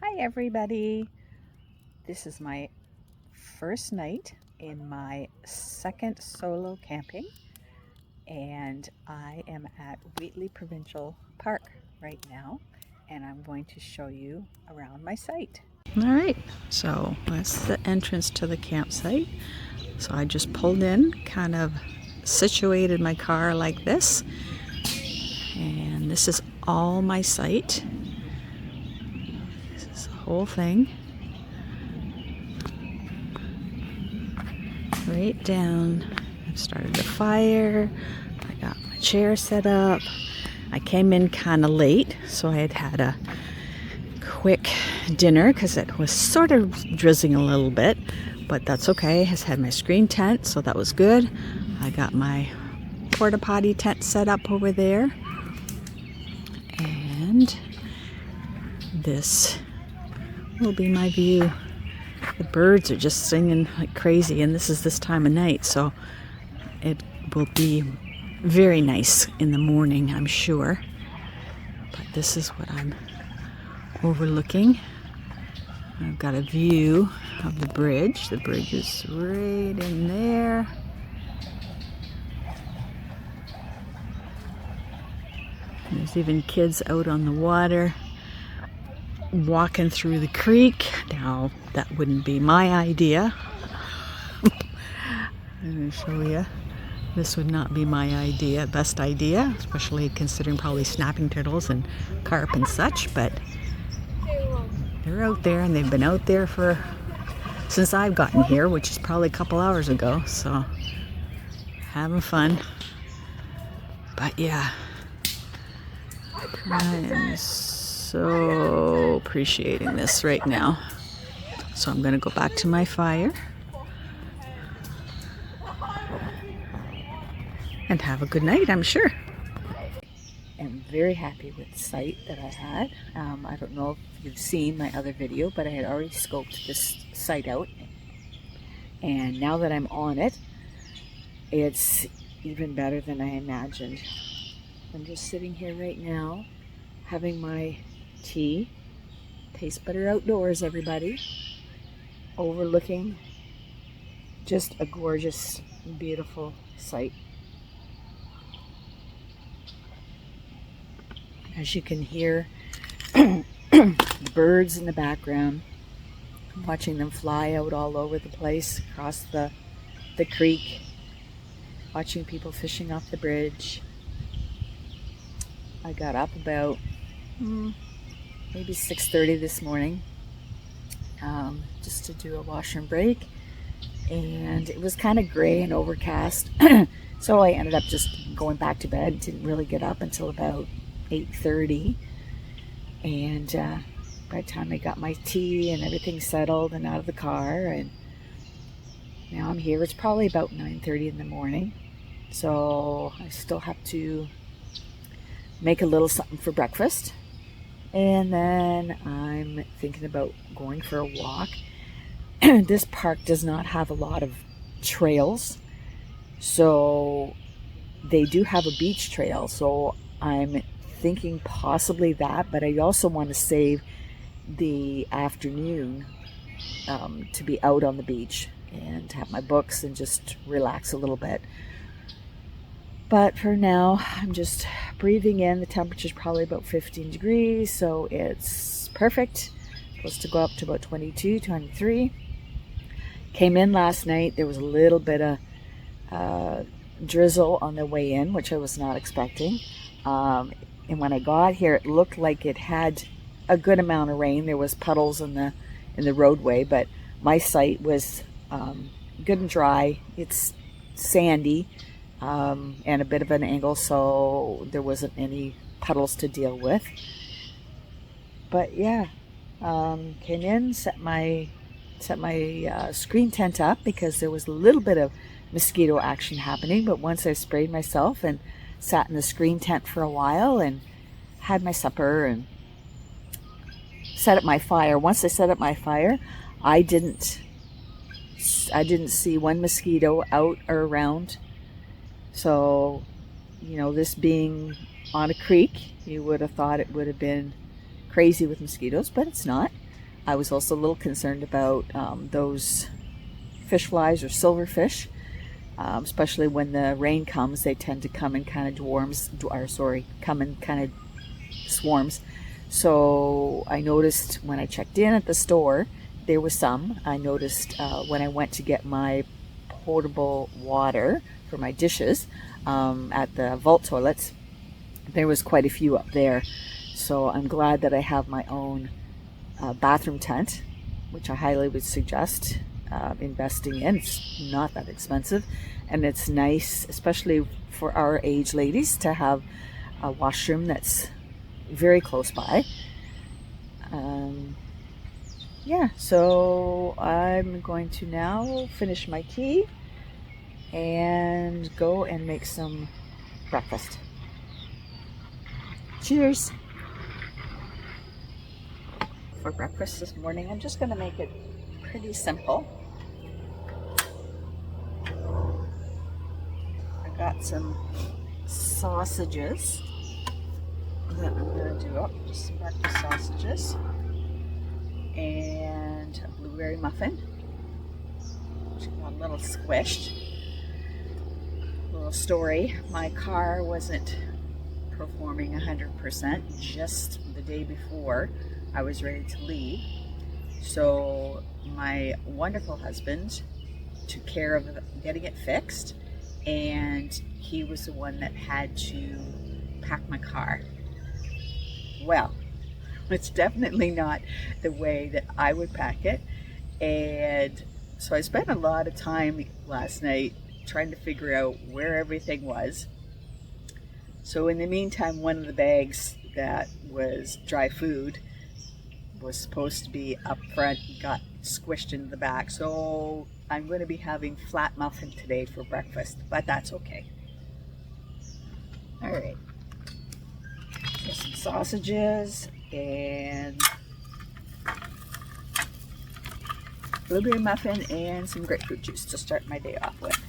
Hi everybody! This is my first night in my second solo camping, and I am at Wheatley Provincial Park right now, and I'm going to show you around my site. Alright, so that's the entrance to the campsite. So I just pulled in, kind of situated my car like this, and this is all my site. This is the whole thing. Right down. I've started the fire. I got my chair set up. I came in kind of late, so I had a quick dinner because it was sort of drizzling a little bit, but that's okay. I had my screen tent, so that was good. I got my porta potty tent set up over there, and this will be my view. The birds are just singing like crazy, and this is this time of night, so it will be very nice in the morning, I'm sure. But this is what I'm overlooking. I've got a view of the bridge. The bridge is right in there. There's even kids out on the water walking through the creek. Now, that wouldn't be my idea. I'm going to show you. This would not be my best idea, especially considering probably snapping turtles and carp and such, but they're out there, and they've been out there since I've gotten here, which is probably a couple hours ago, so having fun. But yeah, I am so appreciating this right now. So I'm going to go back to my fire and have a good night, I'm sure. I'm very happy with the site that I had. I don't know if you've seen my other video, but I had already scoped this site out. And now that I'm on it, it's even better than I imagined. I'm just sitting here right now, having my tea. Tastes better outdoors, everybody. Overlooking just a gorgeous, beautiful site. As you can hear, the birds in the background, watching them fly out all over the place, across the creek, watching people fishing off the bridge. I got up about maybe 6:30 this morning just to do a wash and break, and it was kind of gray and overcast, so I ended up just going back to bed. Didn't really get up until about 8:30, and by the time I got my tea and everything settled and out of the car, and now I'm here. It's probably about 9:30 in the morning, so I still have to make a little something for breakfast, and then I'm thinking about going for a walk. This park does not have a lot of trails, so they do have a beach trail, so I'm thinking possibly that, but I also want to save the afternoon to be out on the beach and have my books and just relax a little bit. But for now, I'm just breathing in. The temperature's probably about 15 degrees, so it's perfect. Supposed to go up to about 22, 23. Came in last night. There was a little bit of drizzle on the way in, which I was not expecting. And when I got here, it looked like it had a good amount of rain. There was puddles in the roadway, but my site was good and dry. It's sandy and a bit of an angle, so there wasn't any puddles to deal with. But yeah, came in, set my screen tent up because there was a little bit of mosquito action happening, but once I sprayed myself and sat in the screen tent for a while and had my supper and set up my fire. Once I set up my fire, I didn't see one mosquito out or around. So, you know, this being on a creek, you would have thought it would have been crazy with mosquitoes, but it's not. I was also a little concerned about those fish flies or silverfish, especially when the rain comes. They tend to come in kind of come in kind of swarms. So I noticed when I checked in at the store, there was some. I noticed when I went to get my potable water for my dishes at the vault toilets, there was quite a few up there. So I'm glad that I have my own bathroom tent, which I highly would suggest investing in. It's not that expensive, and it's nice, especially for our age ladies, to have a washroom that's very close by. Yeah, so I'm going to now finish my tea and go and make some breakfast. Cheers! For breakfast this morning, I'm just going to make it pretty simple. I got some sausages that I'm going to do up, just some breakfast sausages, and a blueberry muffin, which got a little squished. Little story, my car wasn't performing 100% just the day before I was ready to leave. So my wonderful husband took care of getting it fixed, and he was the one that had to pack my car. Well, it's definitely not the way that I would pack it, and so I spent a lot of time last night trying to figure out where everything was. So in the meantime, one of the bags that was dry food was supposed to be up front, got squished into the back. So I'm going to be having flat muffin today for breakfast, but that's okay. All right, so some sausages and blueberry muffin and some grapefruit juice to start my day off with.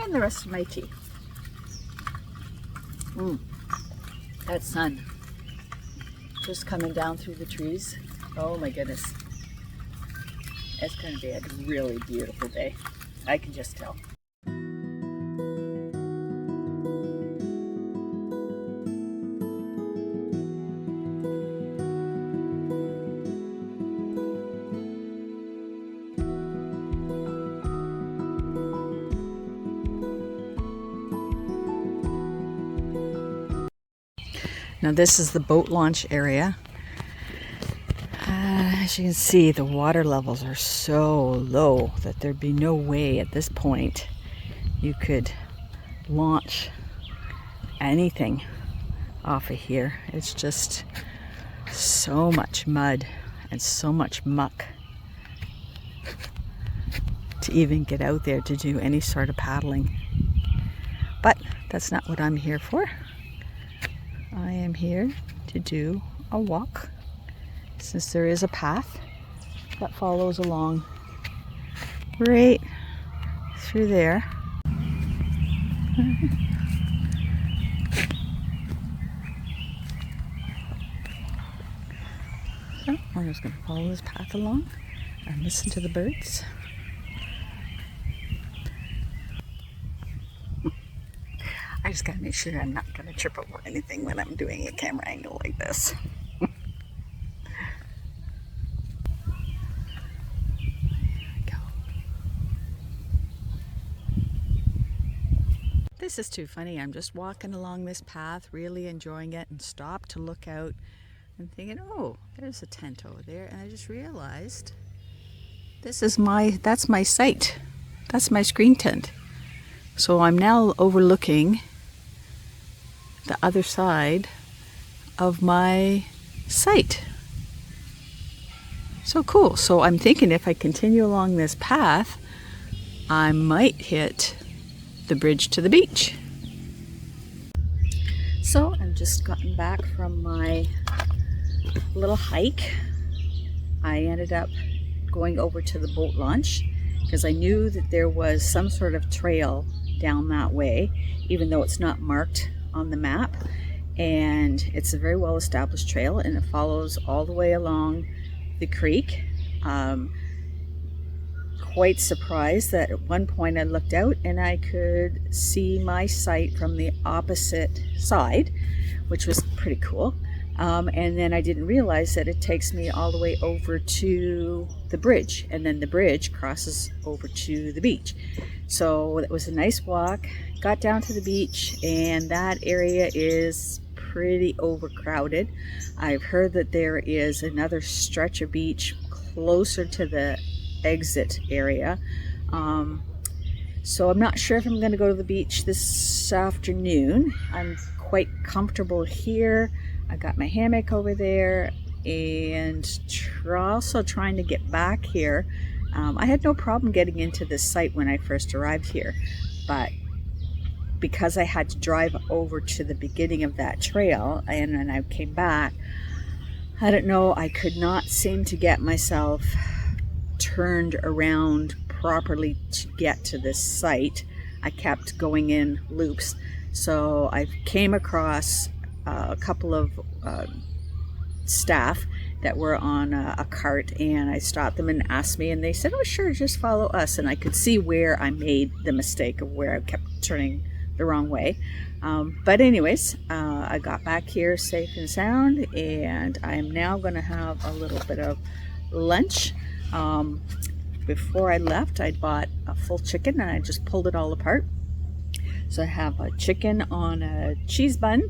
And the rest of my tea. That sun just coming down through the trees. Oh my goodness. It's going to be a really beautiful day. I can just tell. Now this is the boat launch area. As you can see, the water levels are so low that there'd be no way at this point you could launch anything off of here. It's just so much mud and so much muck to even get out there to do any sort of paddling. But that's not what I'm here for. I am here to do a walk, since there is a path that follows along right through there. So we're just going to follow this path along and listen to the birds. I just gotta make sure I'm not gonna trip over anything when I'm doing a camera angle like this. There we go. This is too funny. I'm just walking along this path, really enjoying it, and stopped to look out and thinking, oh, there's a tent over there. And I just realized that's my site. That's my screen tent. So I'm now overlooking the other side of my site. So cool. So I'm thinking if I continue along this path, I might hit the bridge to the beach. So I've just gotten back from my little hike. I ended up going over to the boat launch because I knew that there was some sort of trail down that way, even though it's not marked on the map. and it's a very well established trail, and it follows all the way along the creek. Quite surprised that at one point I looked out and I could see my site from the opposite side, which was pretty cool. And then I didn't realize that it takes me all the way over to the bridge, and then the bridge crosses over to the beach. So it was a nice walk. Got down to the beach, and that area is pretty overcrowded. I've heard that there is another stretch of beach closer to the exit area. So I'm not sure if I'm going to go to the beach this afternoon. I'm quite comfortable here. I got my hammock over there, and also trying to get back here. I had no problem getting into this site when I first arrived here, but because I had to drive over to the beginning of that trail and then I came back, I don't know, I could not seem to get myself turned around properly to get to this site. I kept going in loops. So I came across a couple of staff that were on a cart, and I stopped them and asked me, and they said, oh sure, just follow us. And I could see where I made the mistake of where I kept turning the wrong way. But anyways, I got back here safe and sound, and I am now going to have a little bit of lunch. Before I left, I bought a full chicken and I just pulled it all apart. So I have a chicken on a cheese bun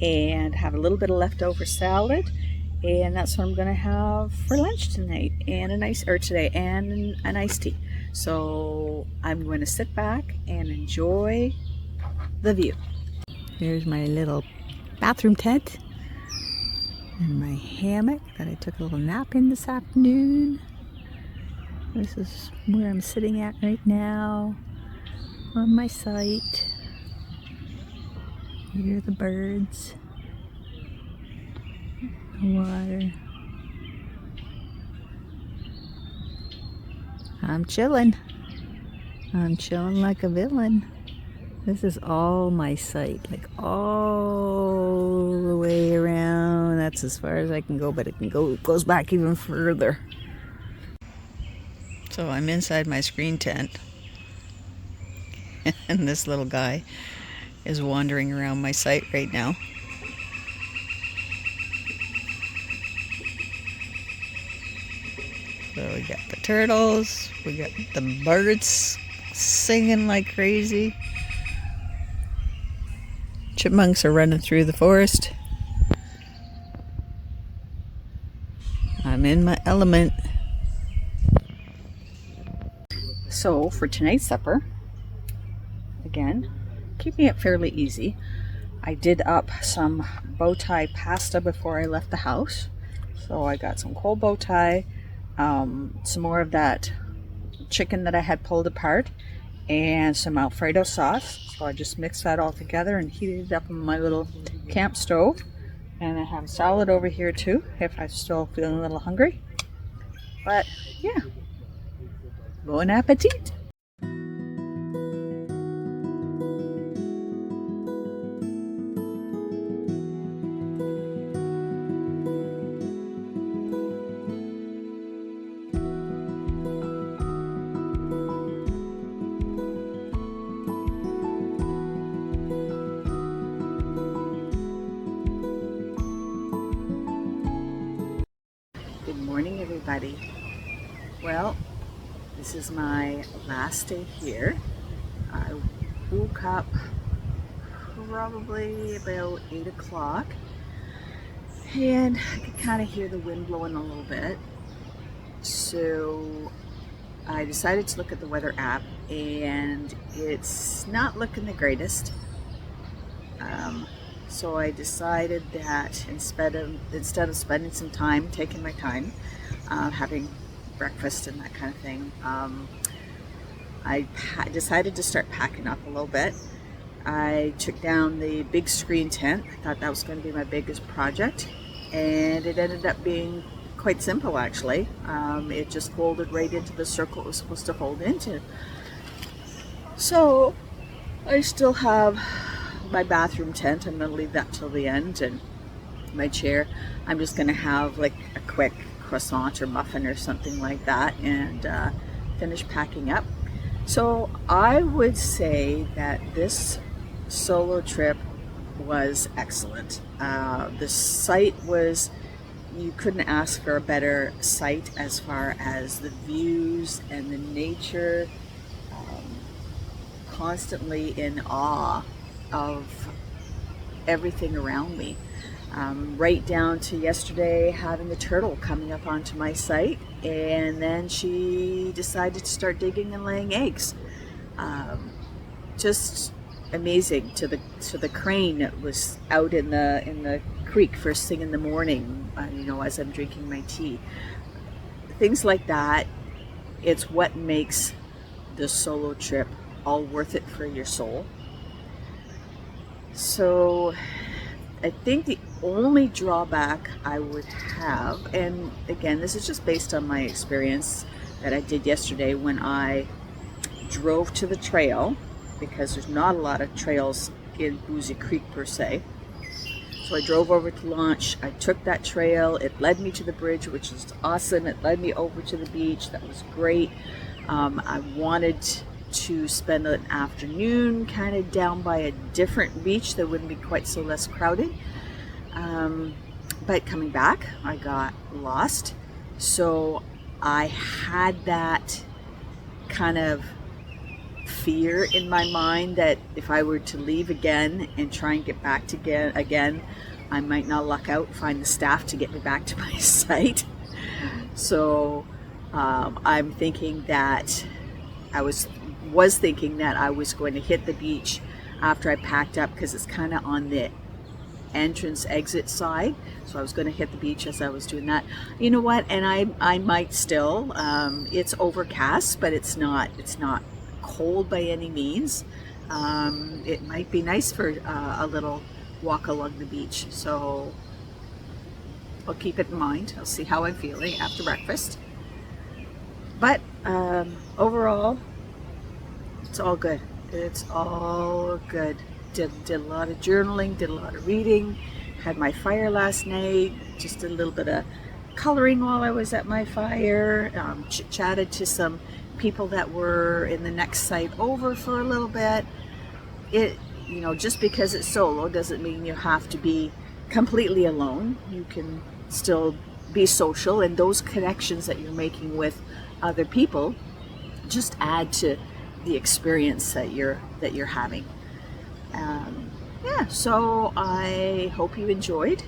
and have a little bit of leftover salad, and that's what I'm going to have for lunch tonight, and an iced tea. So I'm going to sit back and enjoy the view. Here's my little bathroom tent and my hammock that I took a little nap in this afternoon. This is where I'm sitting at right now on my site. Here are the birds, the water. I'm chilling like a villain. This is all my site, like all the way around. That's as far as I can go, but it goes back even further. So I'm inside my screen tent, and this little guy is wandering around my site right now. So we got the turtles, we got the birds singing like crazy. Chipmunks are running through the forest. I'm in my element. So for tonight's supper, again, keeping it fairly easy, I did up some bow tie pasta before I left the house. So I got some cold bow tie, some more of that chicken that I had pulled apart, and some Alfredo sauce. So I just mixed that all together and heated it up on my little camp stove. And I have salad over here too, if I'm still feeling a little hungry. But yeah, bon appetit! Good morning, everybody. Well, this is my last day here. I woke up probably about 8 o'clock, and I could kind of hear the wind blowing a little bit. So I decided to look at the weather app, and it's not looking the greatest. So I decided that instead of spending some time, taking my time, having breakfast and that kind of thing, I decided to start packing up a little bit. I took down the big screen tent. I thought that was going to be my biggest project, and it ended up being quite simple actually. It just folded right into the circle it was supposed to fold into. So I still have my bathroom tent, I'm going to leave that till the end, and my chair, I'm just going to have like a quick croissant or muffin or something like that, and finish packing up. So I would say that this solo trip was excellent. The site was, you couldn't ask for a better site as far as the views and the nature. Constantly in awe of everything around me. Right down to yesterday having a turtle coming up onto my site, and then she decided to start digging and laying eggs. Just amazing. To the crane that was out in the creek first thing in the morning, as I'm drinking my tea. Things like that, it's what makes the solo trip all worth it for your soul. So I think the only drawback I would have, and again, this is just based on my experience that I did yesterday when I drove to the trail, because there's not a lot of trails in Boozy Creek per se. So I drove over to launch, I took that trail, it led me to the bridge, which is awesome, it led me over to the beach, that was great. I wanted to spend an afternoon kind of down by a different beach that wouldn't be quite so less crowded. But coming back, I got lost. So I had that kind of fear in my mind that if I were to leave again and try and get back to again, I might not luck out and find the staff to get me back to my site. So I'm thinking that I was thinking that I was going to hit the beach after I packed up, because it's kind of on the entrance exit side. So I was going to hit the beach as I was doing that. You know what? And I might still. It's overcast, but it's not cold by any means. It might be nice for a little walk along the beach. So I'll keep it in mind. I'll see how I'm feeling after breakfast. But overall, it's all good. It's all good. Did a lot of journaling, did a lot of reading, had my fire last night, just did a little bit of coloring while I was at my fire, chatted to some people that were in the next site over for a little bit. Just because it's solo doesn't mean you have to be completely alone. You can still be social, and those connections that you're making with other people just add to the experience that you're having. So I hope you enjoyed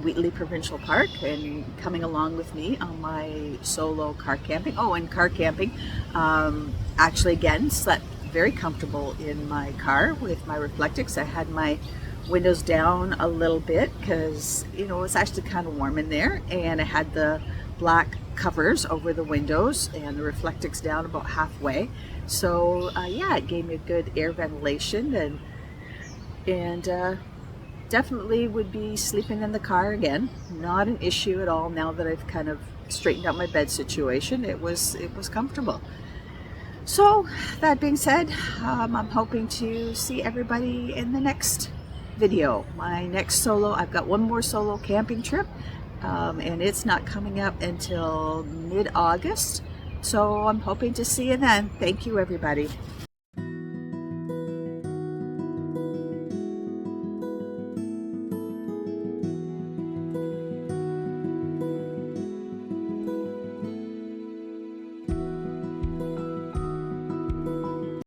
Wheatley Provincial Park and coming along with me on my solo car camping. Oh, and car camping, actually again, slept very comfortable in my car with my Reflectix. I had my windows down a little bit because it's actually kind of warm in there, and I had the black covers over the windows and the Reflectix down about halfway. So it gave me a good air ventilation, and definitely would be sleeping in the car again. Not an issue at all now that I've kind of straightened out my bed situation. It was comfortable. So that being said, I'm hoping to see everybody in the next video. My next solo, I've got one more solo camping trip, and it's not coming up until mid-August. So I'm hoping to see you then. Thank you, everybody.